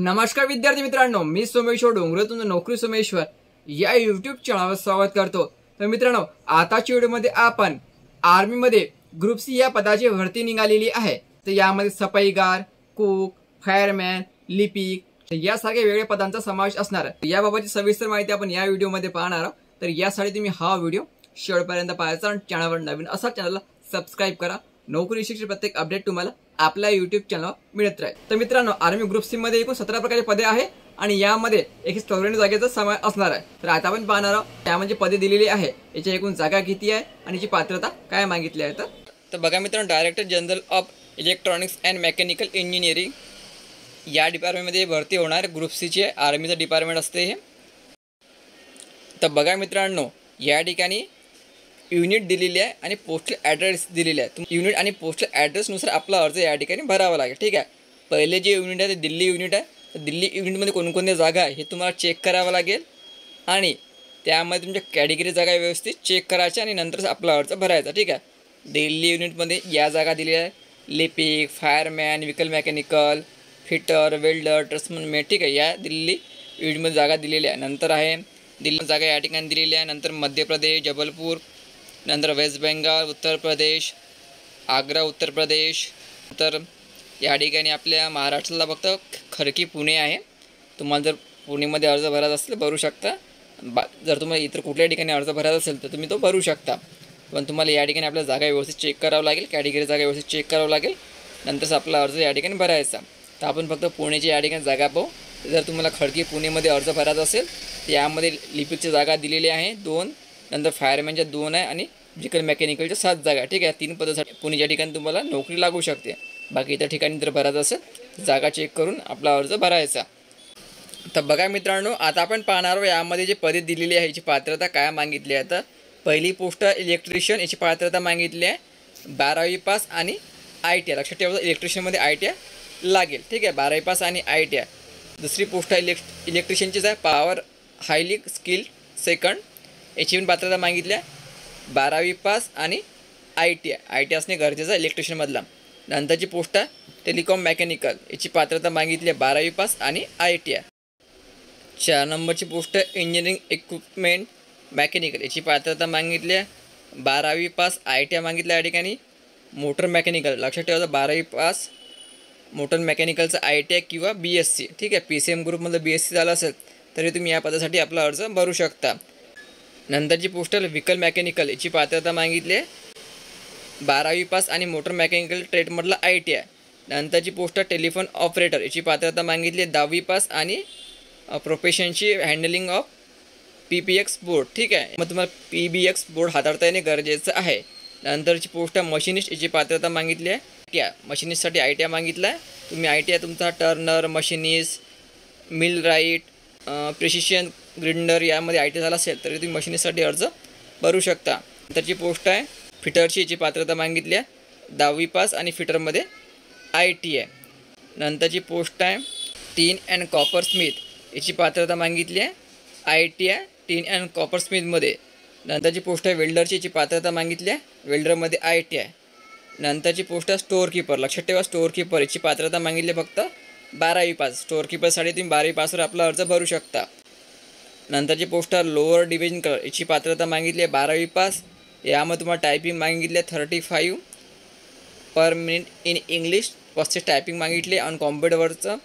नमस्कार विद्यार्थी मित्रांनो, मी सोमेश्वर डोंगरे, तुमचं नोकरी सोमेश्वर या युट्यूब चॅनलवर स्वागत करतो। तर मित्रांनो, आताच्या व्हिडिओमध्ये आपण आर्मीमध्ये ग्रुप सी या पदाची भरती निघालेली आहे। तर यामध्ये सफाईगार, कुक, फायरमॅन, लिपिक यासारख्या वेगवेगळ्या पदांचा समावेश असणार आहे। याबाबतची सविस्तर माहिती आपण या व्हिडिओमध्ये पाहणार आहोत। तर यासाठी तुम्ही हा व्हिडिओ शेवटपर्यंत पाहायचा आणि चॅनलवर नवीन असा चॅनलला सबस्क्राइब करा। नोकरी विषयी प्रत्येक अपडेट तुम्हाला आपल्या YouTube चॅनलवर मिळत राहील। तर मित्रांनो, आर्मी ग्रुप सी मध्ये एकूण 17 प्रकारचे पदे आहे आणि यामध्ये 194 जागेचा समावेश असणार आहे। तर आता आपण पाहणार आहोत त्यामध्ये पदे दिलेली आहे, याची एकूण जागा किती आहे आणि याची पात्रता काय मागितली आहे। तर बघा मित्रांनो, director general of electronics and mechanical engineering या डिपार्टमेंटमध्ये भरती होणार ग्रुप सी चे आर्मीचं डिपार्टमेंट असते हे। तर बघा मित्रांनो, या ठिकाणी युनिट दिलेली आहे आणि पोस्टल ॲड्रेस दिलेले आहे। युनिट आणि पोस्टल ॲड्रेसनुसार आपला अर्ज या ठिकाणी भरावा लागेल। ठीक आहे, पहिले जे युनिट आहे ते दिल्ली युनिट आहे। तर दिल्ली युनिटमध्ये कोणकोणत्या जागा आहे हे तुम्हाला चेक करावं लागेल आणि त्यामध्ये तुमच्या कॅटेगरी जागा व्यवस्थित चेक करायच्या आणि नंतर आपला अर्ज भरायचा। ठीक आहे, दिल्ली युनिटमध्ये या जागा दिलेल्या आहे, लिपिक, fireman, vehicle mechanical, fitter, welder, ट्रस्टमन। ठीक आहे, या दिल्ली युनिटमध्ये जागा दिलेल्या आहे। नंतर आहे दिल्ली जागा या ठिकाणी दिलेली आहे। नंतर मध्य प्रदेश, जबलपूर, नंतर वेस्ट बेंगाल, उत्तर प्रदेश, आग्रा उत्तर प्रदेश। तर या ठिकाणी आपल्या महाराष्ट्राला फक्त खडकी पुणे आहे। तुम्हाला जर पुणेमध्ये अर्ज भरायचा असेल तर भरू शकता। जर तुम्हाला इतर कुठल्या ठिकाणी अर्ज भरायचा असेल तर तुम्ही तो भरू शकता, पण तुम्हाला या ठिकाणी आपल्या जागा व्यवस्थित चेक करावं लागेल, कॅटेगरी जागा व्यवस्थित चेक करावं लागेल, नंतरच आपला अर्ज या ठिकाणी भरायचा। तर आपण फक्त पुणेची या ठिकाणी जागा पाहू। जर तुम्हाला खडकी पुणेमध्ये अर्ज भरायचा असेल तर यामध्ये लिपिकची जागा दिलेली आहे 2, नंतर फायरमॅनच्या 2 आहे आणि व्हेकल मेकॅनिकलच्या 7 जागा। ठीक आहे, 3 पदासाठी पुणेच्या ठिकाणी तुम्हाला नोकरी लागू शकते। बाकी इतर ठिकाणी जर भरायचं असेल जागा चेक करून आपला अर्ज भरायचा। तर बघा मित्रांनो, आता आपण पाहणार आहोत यामध्ये जे पदे दिलेली आहे याची पात्रता काय मागितली आहे। तर पहिली पोस्ट इलेक्ट्रिशियन, याची पात्रता मागितली आहे 12वी पास आणि ITI। लक्षात ठेवा, इलेक्ट्रिशियनमध्ये ITI लागेल। ठीक आहे, 12वी पास आणि ITI। दुसरी पोस्ट इलेक्ट्रिशियनचीच आहे, पॉवर हायली स्किल्ड सेकंड, याची पण पात्रता मागितली आहे 12वी पास आणि ITI असणे गरजेचं आहे इलेक्ट्रिशियनमधला। नंतरची पोस्ट आहे टेलिकॉम मेकॅनिकल, याची पात्रता मागितली आहे 12वी पास आणि ITI। 4 नंबरची पोस्ट आहे इंजिनिअरिंग इक्विपमेंट मेकॅनिकल, याची पात्रता मागितली आहे 12वी पास, ITI मागितलं या ठिकाणी। मोटर मेकॅनिकल, लक्षात ठेवायचं 12वी पास मोटर मेकॅनिकलचं ITI किंवा BSc। ठीक आहे, PCM ग्रुपमधलं BSc झालं असेल तरी तुम्ही या पदासाठी आपला अर्ज भरू शकता। नंतरची पोस्टल व्हेकल मेकॅनिकल, याची पात्रता मागितली आहे 12वी पास आणि मोटर मेकॅनिकल ट्रेडमधला ITI। नंतरची पोस्ट टेलिफोन ऑपरेटर, याची पात्रता मागितली आहे 10वी पास आणि प्रोफेशनची हँडलिंग ऑफ PBX बोर्ड। ठीक आहे, मग तुम्हाला PBX बोर्ड हाताळता येणे गरजेचं आहे। नंतरची पोस्ट मशिनिस्ट, याची पात्रता मागितली आहे ITI। मशिनिस्टसाठी ITI मागितला आहे तुम्ही। ITI तुमचा turner, machinist, millwright, precision grinder यामध्ये ITI झाला असेल तरी तुम्ही मशिनिस्टसाठी अर्ज भरू शकता। नंतरची पोस्ट आहे फिटरची, याची पात्रता मागितली आहे 10वी पास आणि फिटरमध्ये ITI। नंतरची पोस्ट आहे टीन अँड कॉपर स्मिथ, याची पात्रता मागितली आहे ITI टीन अँड कॉपर स्मिथमध्ये। नंतरची पोस्ट आहे वेल्डरची, याची पात्रता मागितली आहे वेल्डरमध्ये ITI। नंतरची पोस्ट आहे स्टोअर कीपर, लक्षात ठेवा स्टोअर कीपर, याची पात्रता मागितली फक्त 12वी पास। स्टोअर कीपरसाठी तुम्ही 12वी पासवर आपला अर्ज भरू शकता। नंतरची पोस्ट आहे लोअर डिव्हिजन क्लर्क, याची पात्रता मागितली आहे 12वी पास। यामध्ये तुम्हाला टायपिंग मागितली आहे 35 per minute in English, 35 typing मागितली आहे। आणि कॉम्प्युटरवरचं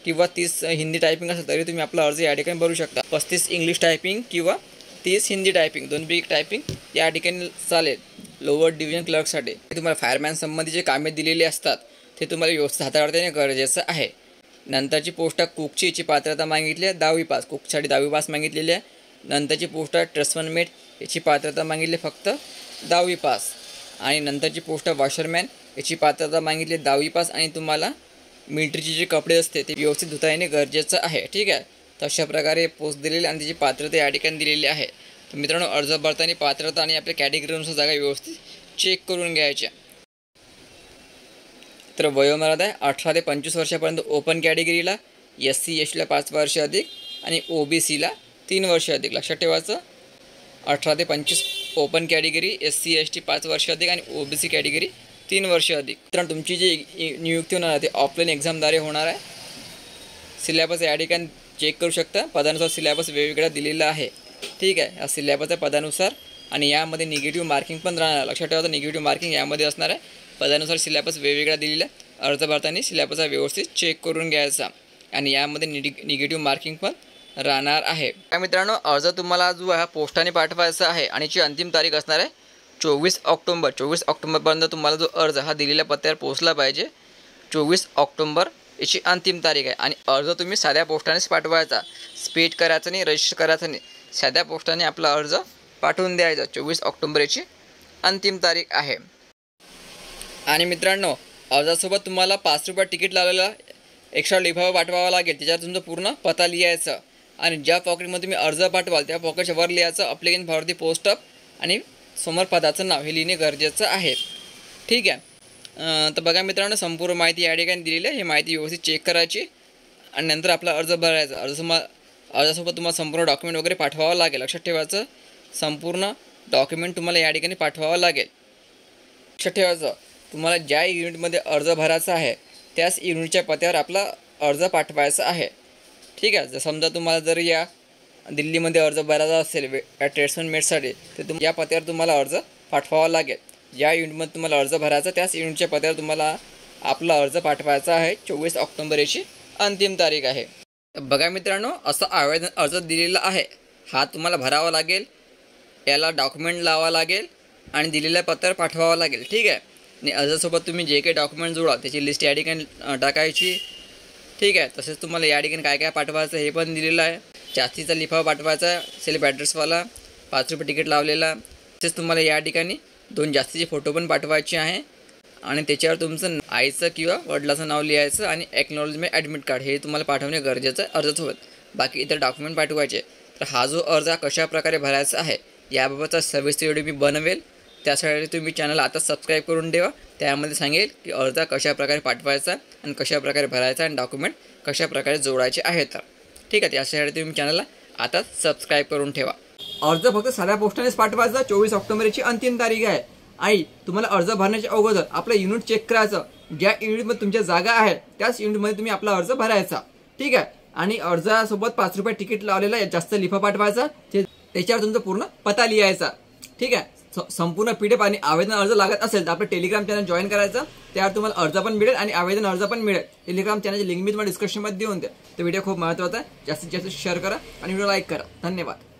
किंवा 30 हिंदी टायपिंग असेल तरी तुम्ही आपला अर्ज या ठिकाणी भरू शकता। 35 इंग्लिश टायपिंग किंवा 30 हिंदी टायपिंग, दोन्हीपैकी टायपिंग या ठिकाणी चालेल लोअर डिव्हिजन क्लर्कसाठी। तुम्हाला फायरमॅन संबंधीचे कामे दिलेली असतात ते तुम्हाला व्यवस्थित हाताळता येणे गरजेचं आहे। नंतरची पोस्ट आहे कुकची, याची पात्रता मागितली आहे 10वी पास, कुकसाठी 10वी पास मागितलेली आहे। नंतरची पोस्ट आहे ट्रस्टमन मेट, याची पात्रता मागितली फक्त 10वी पास। आणि नंतरची पोस्ट आहे वॉशरमॅन, याची पात्रता मागितली 10वी पास आणि तुम्हाला मिलिटरीचे जे कपडे असते ते व्यवस्थित धुता येणे गरजेचं आहे। ठीक आहे, तर अशा प्रकारे पोस्ट दिलेली आणि त्याची पात्रता या ठिकाणी दिलेली आहे। तर मित्रांनो, अर्ज भरताना पात्रता आणि आपल्या कॅटेगरीनुसार जागा व्यवस्थित चेक करून घ्यायच्या। तर वयोमर्यादा आहे 18 ते 25 वर्षापर्यंत ओपन कॅटेगरीला, SC STला 5 वर्ष अधिक आणि OBCला 3 वर्ष अधिक। लक्षात ठेवायचं 18 ते 25 ओपन कॅटेगरी, SC ST 5 वर्ष अधिक आणि OBC कॅटेगरी 3 वर्ष अधिक। तर तुमची जी नियुक्ती होणार आहे ते ऑफलाईन एक्झामद्वारे होणार आहे। सिलेबस या ठिकाणी चेक करू शकता. पदानुसार सिलेबस वेगवेगळा दिलेला आहे. ठीक आहे, या सिलेबसच्या पदानुसार आणि यामध्ये निगेटिव्ह मार्किंग पण राहणार. लक्षात ठेवा, निगेटिव्ह मार्किंग यामध्ये असणार आहे. पदानुसार सिलेबस वेगवेगळा दिलेला आहे. अर्ज भरताना सिलेबस व्यवस्थित चेक करून घ्यायचा आणि यामध्ये निगेटिव्ह मार्किंग पण राहणार आहे. मित्रांनो, अर्ज तुम्हाला जो आहे पोस्टाने पाठवायचा आहे आणि याची अंतिम तारीख असणार आहे 24 ऑक्टोबर. 24 ऑक्टोबरपर्यंत तुम्हाला जो अर्ज हा दिलेल्या पत्त्यावर पोहोचला पाहिजे. 24 ऑक्टोबर याची अंतिम तारीख आहे आणि अर्ज तुम्ही साध्या पोस्टानेच पाठवायचा. स्पीड करायचं नाही, रजिस्टर करायचं नाही. साध्या पोस्टाने आपला अर्ज पाठवून द्यायचा. 24 ऑक्टोबर याची अंतिम तारीख आहे. आणि मित्रांनो, अर्जासोबत तुम्हाला 5 रुपये तिकीट लावलेला एक्स्ट्रा लिफाफा पाठवावा लागेल. त्याच्यात तुमचा पूर्ण पत्ता लिहायचा आणि ज्या पॉकेटमध्ये तुम्ही अर्ज पाठवाल त्या पॉकेटच्या वर लिहायचं application for the post of आणि समोर पदाचं नाव हे लिहिणे गरजेचं आहे. ठीक आहे. तर बघा मित्रांनो, संपूर्ण माहिती या ठिकाणी दिलेली आहे. ही माहिती व्यवस्थित चेक करायची आणि नंतर आपला अर्ज भरायचा. अर्जासोबत तुम्हाला संपूर्ण डॉक्युमेंट वगैरे पाठवावं लागेल. लक्षात ठेवायचं, संपूर्ण डॉक्युमेंट तुम्हाला या ठिकाणी पाठवावं लागेल. लक्षात ठेवायचं, तुम्हाला ज्या युनिटमध्ये अर्ज भरायचा आहे त्याच युनिटच्या पत्त्यावर आपला अर्ज पाठवायचा आहे. ठीक आहे. जर समजा तुम्हाला जर या दिल्लीमध्ये अर्ज भरायचा असेल या ट्रेड्समन मेटसाठी तर या पत्त्यावर तुम्हाला अर्ज पाठवावा लागेल. ज्या युनिटमध्ये तुम्हाला अर्ज भरायचा त्याच युनिटच्या पत्त्यावर तुम्हाला आपला अर्ज पाठवायचा आहे. 24 ऑक्टोबर याची अंतिम तारीख आहे. बघा मित्रांनो, असा आवेदन अर्ज दिलेला आहे. हा तुम्हाला भरावा लागेल, याला डॉक्युमेंट लावावं लागेल आणि दिलेल्या पत्त्यावर पाठवावं लागेल. ठीक आहे. आणि अर्जासोबत तुम्ही जे काही डॉक्युमेंट जोडा त्याची लिस्ट या ठिकाणी टाकायची. ठीक आहे. तसेच तुम्हाला या ठिकाणी काय काय पाठवायचं हे पण दिलेलं आहे. जास्तीचा लिफाफा पाठवायचा, सेल्फ ॲड्रेसवाला, 5 रुपये तिकीट लावलेला. तसेच तुम्हाला या ठिकाणी 2 जास्तीचे फोटो पण पाठवायचे आहे आणि त्याच्यावर तुमचं आईचं किंवा वडिलाचं नाव लिहायचं आणि ॲक्नॉलेजमेंट ॲडमिट कार्ड हे तुम्हाला पाठवणे गरजेचं आहे अर्जासोबत. बाकी इतर डॉक्युमेंट पाठवायचे. तर हा जो अर्ज कशाप्रकारे भरायचा आहे याबाबतचा सविस्तर व्हिडिओ मी बनवेल. त्यासाठी तुम्ही चॅनल आता सबस्क्राईब करून ठेवा. त्यामध्ये सांगेल की अर्ज कशाप्रकारे पाठवायचा आणि कशाप्रकारे भरायचा आणि डॉक्युमेंट कशाप्रकारे जोडायचे आहेत. ठीक आहे. त्यासाठी तुम्ही चॅनलला आता सबस्क्राईब करून ठेवा. अर्ज फक्त साध्या पोस्टानेच पाठवायचा. 24 ऑक्टोबरची अंतिम तारीख आहे आणि तुम्हाला अर्ज भरण्याच्या अगोदर आपलं युनिट चेक करायचं. ज्या युनिटमध्ये तुमच्या जागा आहे त्याच युनिटमध्ये तुम्ही आपला अर्ज भरायचा. ठीक आहे. आणि अर्जासोबत 5 रुपये तिकीट लावलेला जास्त लिफा पाठवायचा. त्याच्यावर तुमचा पूर्ण पत्ता लिहायचा. ठीक आहे. संपूर्ण PDF आणि आवेदन अर्ज लागत असेल तर आपलं टेलिग्राम चॅनल जॉईन करायचं. त्यावर तुम्हाला अर्ज पण मिळेल आणि आवेदन अर्ज पण मिळेल. टेलिग्राम चॅनलची लिंक मी तुम्हाला डिस्क्रिप्शनमध्ये देऊन द्या. तो व्हिडिओ खूप महत्त्वाचा आहे. जास्तीत जास्त शेअर करा आणि व्हिडिओ लाईक करा. धन्यवाद.